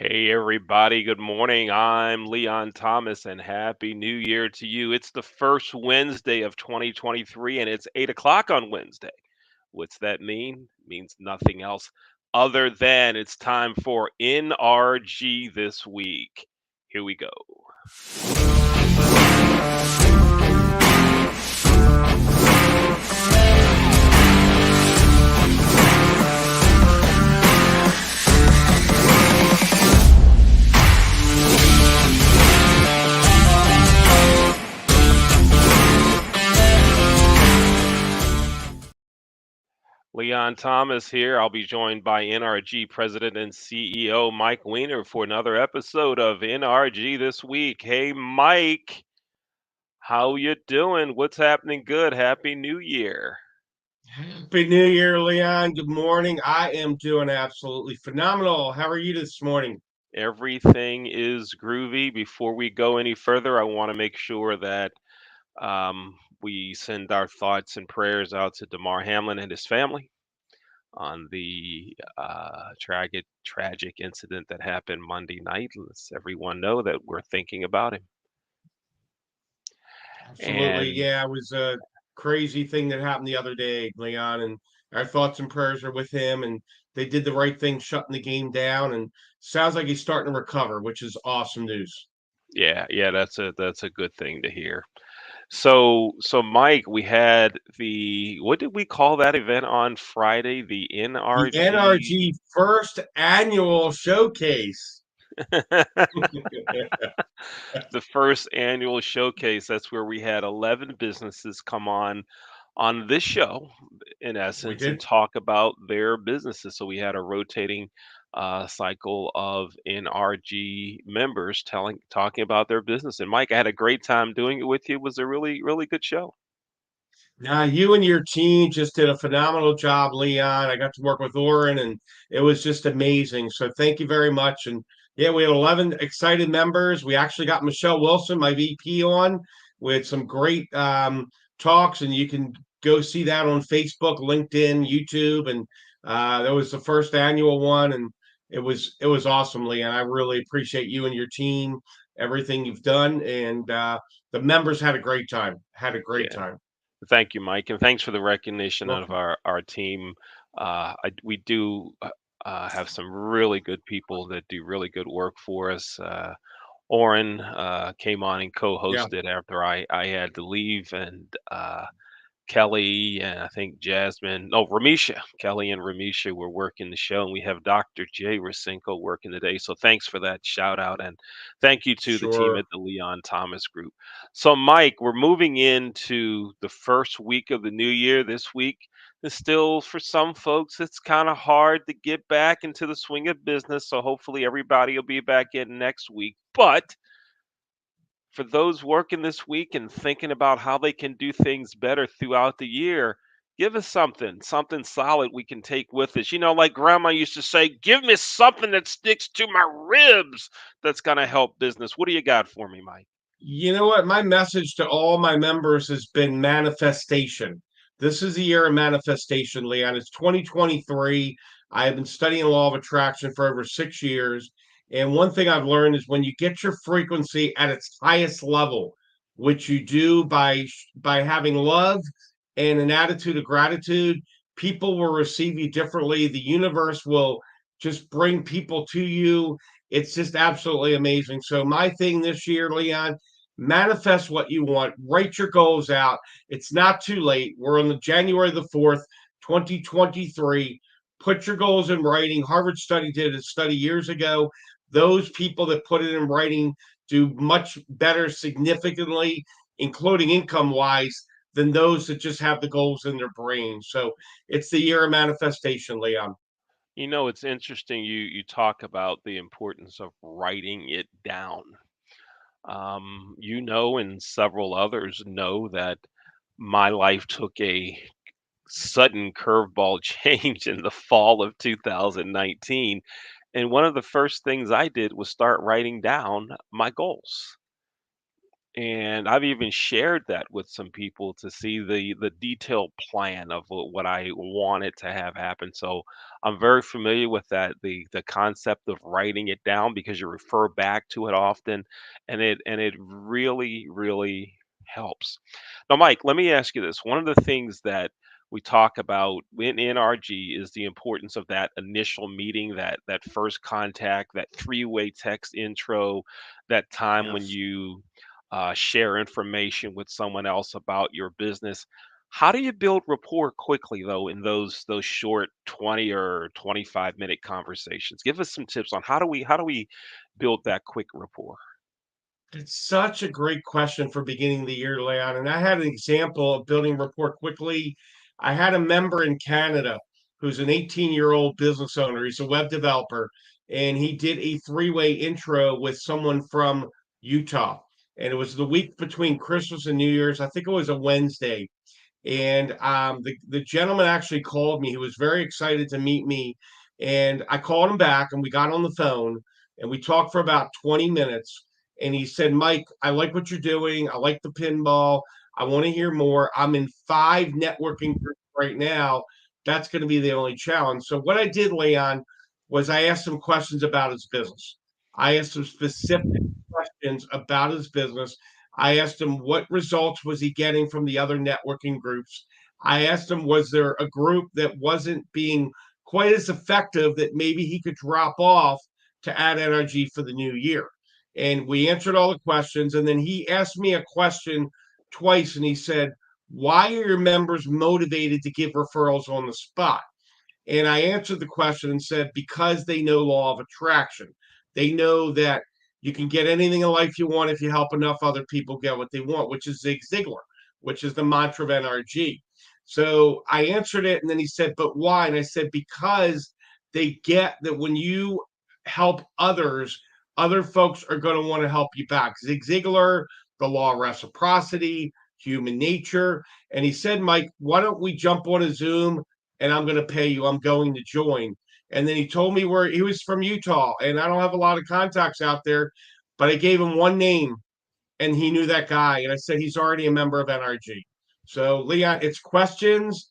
Hey, everybody. Good morning. I'm Leon Thomas, and Happy New Year to you. It's the first Wednesday of 2023, and it's 8 o'clock on Wednesday. What's that mean? It means nothing else other than it's time for NRG this week. Here we go. Leon Thomas here. I'll be joined by NRG President and CEO Mike Weiner for another episode of NRG this week. Hey, Mike, how you doing? What's happening good? Happy New Year. Happy New Year, Leon. Good morning. I am doing absolutely phenomenal. How are you this morning? Everything is groovy. Before we go any further, I want to make sure that we send our thoughts and prayers out to Damar Hamlin and his family on the tragic incident that happened Monday night. Let's everyone know that we're thinking about him. Absolutely. And Yeah, it was a crazy thing that happened the other day, Leon, and our thoughts and prayers are with him. And they did the right thing, shutting the game down. And sounds like he's starting to recover, which is awesome news. yeah, that's a good thing to hear. So Mike, we had the what did we call that event on Friday? The The NRG. NRG first annual showcase. The first annual showcase. That's where we had 11 businesses come on this show, in We essence, and did. talk about their businesses. So we had a rotating cycle of NRG members talking about their business. And Mike, I had a great time doing it with you. It was a really good show. Now, you and your team just did a phenomenal job, Leon. I got to work with Oren, and it was just amazing. So, thank you very much. And yeah, we had 11 excited members. We actually got Michelle Wilson, my VP, on with some great talks, and you can go see that on Facebook, LinkedIn, YouTube. And that was the first annual one, and it was awesome, Leon. I really appreciate you and your team, everything you've done, and the members had a great time. Had a great Yeah. time. Thank you, Mike, and thanks for the recognition of Welcome. our team. We do have some really good people that do really good work for us. Oren came on and Yeah, co-hosted after I had to leave, and Kelly and I think Jasmine, no, Ramisha, Kelly and Ramisha were working the show, and we have Dr. Jay Rasinko working today. So thanks for that shout out, and thank you to the team sure. at the Leon Thomas Group. So, Mike, we're moving into the first week of the new year this week. It's still, for some folks, it's kind of hard to get back into the swing of business. So hopefully everybody will be back in next week. But for those working this week and thinking about how they can do things better throughout the year, give us something solid we can take with us. Like grandma used to say, give me something that sticks to my ribs that's going to help business. What do you got for me, Mike? You know what? My message to all my members has been manifestation. This is the year of manifestation, Leon. It's 2023. I have been studying law of attraction for over 6 years. And one thing I've learned is when you get your frequency at its highest level, which you do by having love and an attitude of gratitude, people will receive you differently. The universe will just bring people to you. It's just absolutely amazing. So my thing this year, Leon, manifest what you want, write your goals out. It's not too late. We're on the January the 4th, 2023. Put your goals in writing. Harvard study did a study years ago. Those people that put it in writing do much better significantly, including income wise, than those that just have the goals in their brain. So it's the year of manifestation, Leon. It's interesting you talk about the importance of writing it down. And several others know that my life took a sudden curveball change in the fall of 2019. And one of the first things I did was start writing down my goals. And I've even shared that with some people to see the detailed plan of what I wanted to have happen. So I'm very familiar with that, the concept of writing it down because you refer back to it often, and it really helps. Now, Mike, let me ask you this. One of the things that we talk about in NRG is the importance of that initial meeting, that first contact, that three-way text intro, that time when Yes. you share information with someone else about your business. How do you build rapport quickly though in those short 20 or 25-minute conversations? Give us some tips on how do we build that quick rapport? It's such a great question for beginning the year, Leon. And I had an example of building rapport quickly. I had a member in Canada who's an 18-year-old business owner. He's a web developer, and he did a three-way intro with someone from Utah. And it was the week between Christmas and New Year's. I think it was a Wednesday. And the gentleman actually called me. He was very excited to meet me. And I called him back and we got on the phone and we talked for about 20 minutes. And he said, Mike, I like what you're doing. I like the pinball. I want to hear more. I'm in 5 networking groups right now. That's going to be the only challenge. So, what I did, Leon, was I asked him questions about his business. I asked him specific questions about his business. I asked him what results was he getting from the other networking groups. I asked him, was there a group that wasn't being quite as effective that maybe he could drop off to add energy for the new year? And we answered all the questions. And then he asked me a question twice and he said, why are your members motivated to give referrals on the spot? And I answered the question and said, because they know law of attraction. They know that you can get anything in life you want if you help enough other people get what they want, which is Zig Ziglar, which is the mantra of NRG. So I answered it, and then he said, but why? And I said, because they get that when you help others, other folks are going to want to help you back. Zig Ziglar, the law of reciprocity, human nature. And he said, Mike, why don't we jump on a Zoom and I'm going to pay you. I'm going to join. And then he told me where he was from Utah, and I don't have a lot of contacts out there, but I gave him one name, and he knew that guy. And I said he's already a member of NRG. So Leon, it's questions,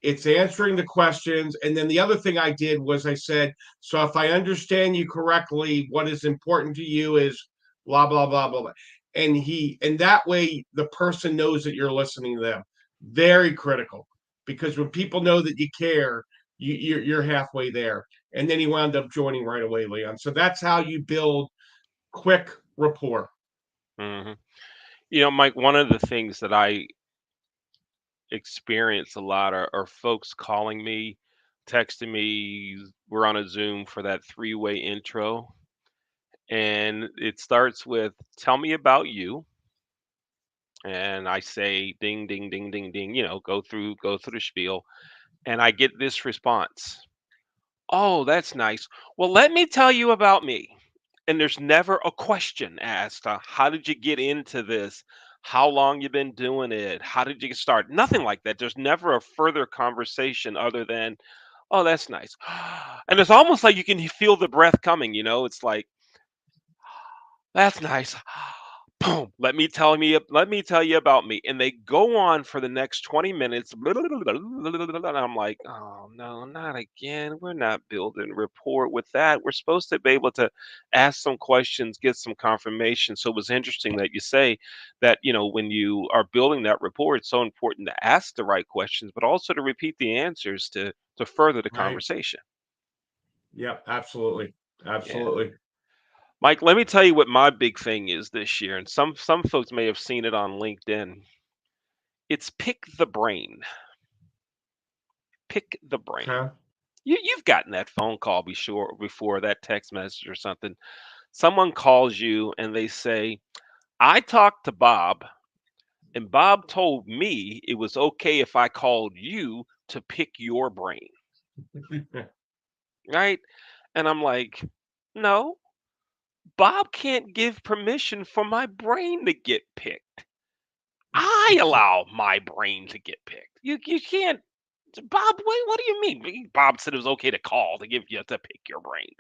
it's answering the questions, and then the other thing I did was I said, so if I understand you correctly, what is important to you is blah blah blah blah blah. And that way the person knows that you're listening to them. Very critical because when people know that you care, you're halfway there. And then he wound up joining right away, Leon. So that's how you build quick rapport. hmm Mike, one of the things that I experience a lot are folks calling me, texting me. We're on a Zoom for that three-way intro, and it starts with, "Tell me about you." And I say, "Ding, ding, ding, ding, ding." Go through the spiel, and I get this response. "Oh, that's nice. Well, let me tell you about me." And there's never a question asked. How did you get into this? How long you been doing it? How did you get started? Nothing like that. There's never a further conversation other than, "Oh, that's nice." And it's almost like you can feel the breath coming. It's like, "That's nice." Boom. Let me tell you about me. And they go on for the next 20 minutes. And I'm like, "Oh no, not again. We're not building rapport with that. We're supposed to be able to ask some questions, get some confirmation." So it was interesting that you say that, when you are building that rapport, it's so important to ask the right questions, but also to repeat the answers to further the Right. conversation. Yep, absolutely. Yeah. Absolutely. Mike, let me tell you what my big thing is this year, and some folks may have seen it on LinkedIn. It's pick the brain. Pick the brain. Okay. You've gotten that phone call before that text message or something. Someone calls you and they say, "I talked to Bob, and Bob told me it was okay if I called you to pick your brain." Right? And I'm like, "No, Bob can't give permission for my brain to get picked. I allow my brain to get picked. You can't, Bob. What do you mean? Bob said it was okay to call to give you to pick your brain.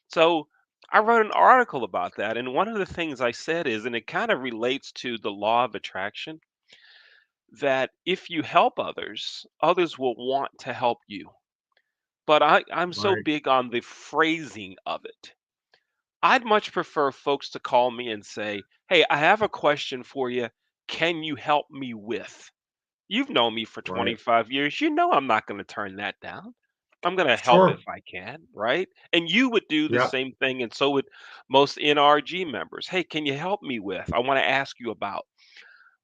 So I wrote an article about that, and one of the things I said is, and it kind of relates to the law of attraction, that if you help others, others will want to help you. But I'm so Right. big on the phrasing of it. I'd much prefer folks to call me and say, "Hey, I have a question for you. Can you help me with?" You've known me for Right. 25 years. You know I'm not going to turn that down. I'm going to help Sure. if I can, right? And you would do the Yep. same thing, and so would most NRG members. Hey, can you help me with? I want to ask you about.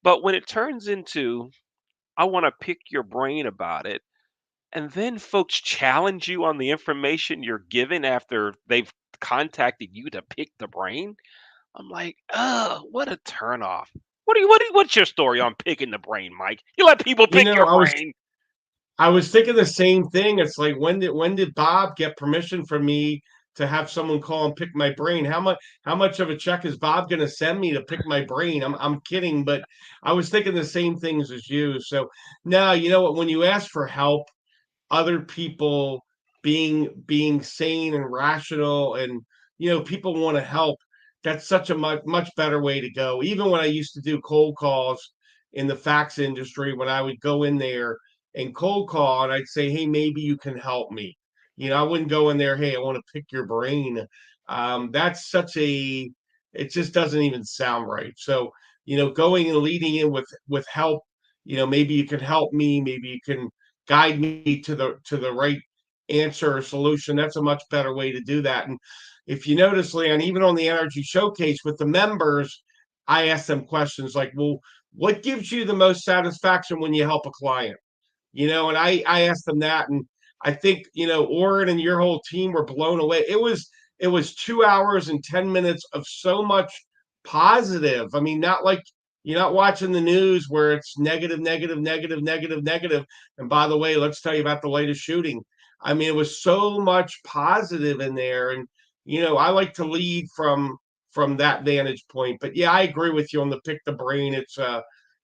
But when it turns into, I want to pick your brain about it, and then folks challenge you on the information you're given after they've contacted you to pick the brain, I'm like, what a turnoff. What's your story on picking the brain, Mike? You let people You pick know, your I was brain. I was thinking the same thing. It's like when did Bob get permission from me to have someone call and pick my brain? How much of a check is Bob going to send me to pick my brain? I'm kidding, but I was thinking the same things as you. So now you know what? When you ask for help, other people being sane and rational, and people want to help, that's such a much better way to go. Even when I used to do cold calls in the fax industry, when I would go in there and cold call and I'd say, hey, maybe you can help me. I wouldn't go in there, hey, I want to pick your brain. That's such a It just doesn't even sound right. So going and leading in with help, maybe you can help me, maybe you can guide me to the right answer or solution. That's a much better way to do that. And if you notice, Leon, even on the Energy Showcase with the members, I ask them questions like, well, what gives you the most satisfaction when you help a client? And I asked them that, and I think Oren and your whole team were blown away. It was 2 hours and 10 minutes of so much positive. I mean, not like you're not watching the news where it's negative, negative, negative, negative, negative. And by the way, let's tell you about the latest shooting. I mean, it was so much positive in there, and I like to lead from that vantage point. But yeah, I agree with you on the pick the brain.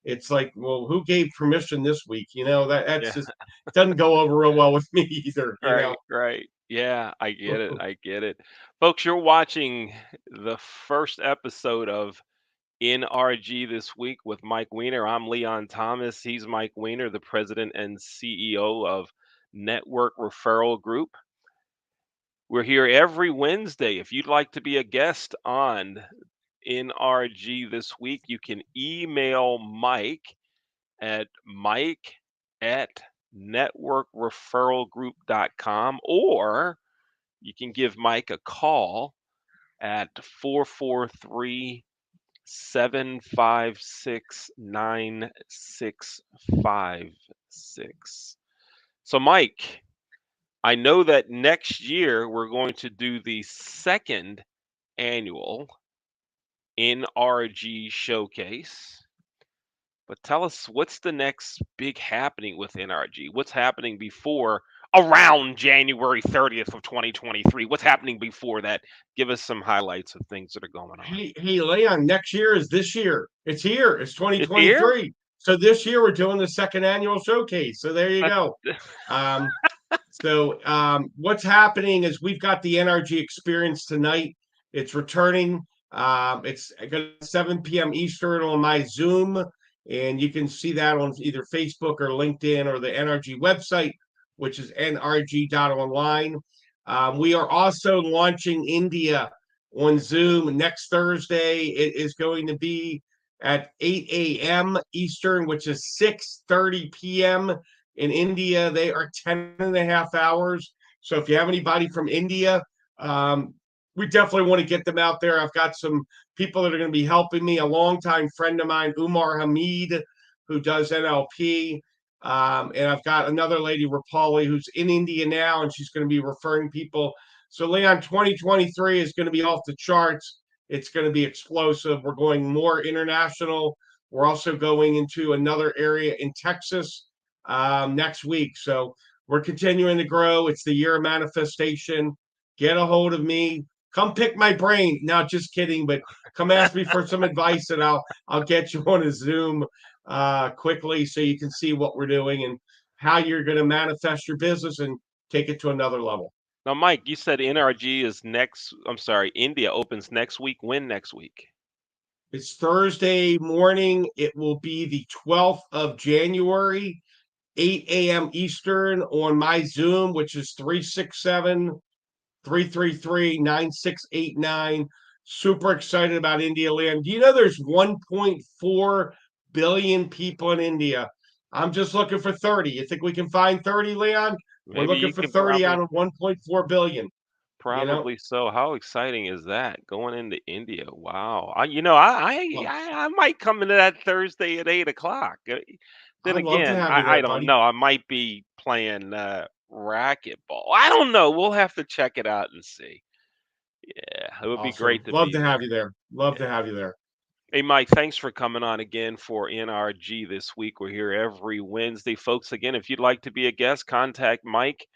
It's like, well, who gave permission this week? That's Yeah, just doesn't go over real well with me either. right, right. Yeah, I get it. I get it. Folks, you're watching the first episode of NRG this week with Mike Weiner. I'm Leon Thomas. He's Mike Weiner, the president and CEO of Network Referral Group. We're here every Wednesday. If you'd like to be a guest on NRG this week, you can email Mike at networkreferralgroup.com, or you can give Mike a call at 443 756 9656. So, Mike, I know that next year we're going to do the second annual NRG showcase. But tell us, what's the next big happening with NRG? What's happening before around January 30th of 2023? What's happening before that? Give us some highlights of things that are going on. Hey, Leon, next year is this year. It's here. It's It's here? 2023. So this year we're doing the second annual showcase. So there you That's go. Um, what's happening is we've got the NRG experience tonight. It's returning. It's going to 7 p.m. Eastern on my Zoom, and you can see that on either Facebook or LinkedIn or the NRG website, which is nrg.online. We are also launching India on Zoom next Thursday. It is going to be at 8 a.m. Eastern, which is 6:30 p.m. in India. They are 10 and a half hours. So if you have anybody from India, um, we definitely want to get them out there. I've got some people that are going to be helping me. A longtime friend of mine, Umar Hamid, who does NLP. And I've got another lady, Rapali, who's in India now, and she's going to be referring people. So, Leon, 2023 is going to be off the charts. It's going to be explosive. We're going more international. We're also going into another area in Texas next week. So we're continuing to grow. It's the year of manifestation. Get a hold of me. Come pick my brain. Now, just kidding, but come ask me for some advice, and I'll get you on a Zoom quickly so you can see what we're doing and how you're going to manifest your business and take it to another level. Now, Mike, you said NRG is next. I'm sorry, India opens next week. When next week? It's Thursday morning. It will be the 12th of January, 8 a.m. Eastern on my Zoom, which is 367-333-9689. Super excited about India Land. Do you know there's 1.4 billion people in India? I'm just looking for 30. You think we can find 30, Leon? We're Maybe looking you for can 30 out of 1.4 billion, you know? probably so. How exciting is that? Going into India. Wow. I might come into that Thursday at 8 o'clock. Then I'd love to again, have you I there, don't buddy. know. I might be playing racquetball. I don't know. We'll have to check it out and see. Yeah, it would be Awesome. great to Love be to have there. you there. Love to Yeah. have you there. Hey, Mike, thanks for coming on again for NRG this week. We're here every Wednesday. Folks, again, if you'd like to be a guest, contact Mike.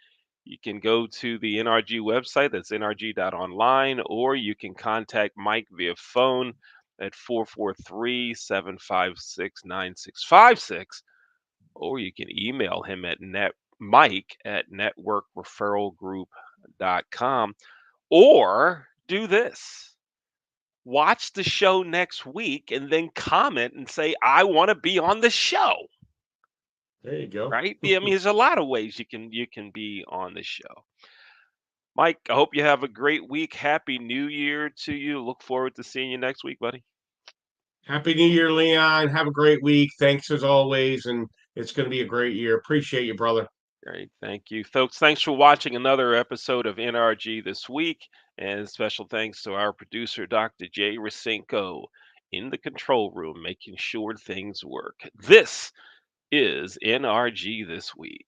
You can go to the NRG website, that's nrg.online, or you can contact Mike via phone at 443-756-9656, or you can email him at mike at networkreferralgroup.com, or do this. Watch the show next week and then comment and say, I want to be on the show. There you go. Right? Yeah, I mean, there's a lot of ways you can be on the show. Mike, I hope you have a great week. Happy New Year to you. Look forward to seeing you next week, buddy. Happy New Year, Leon. Have a great week. Thanks as always. And it's going to be a great year. Appreciate you, brother. Great. Thank you. Folks, thanks for watching another episode of NRG this week. And special thanks to our producer, Dr. Jay Rasenko, in the control room, making sure things work. This is NRG this week.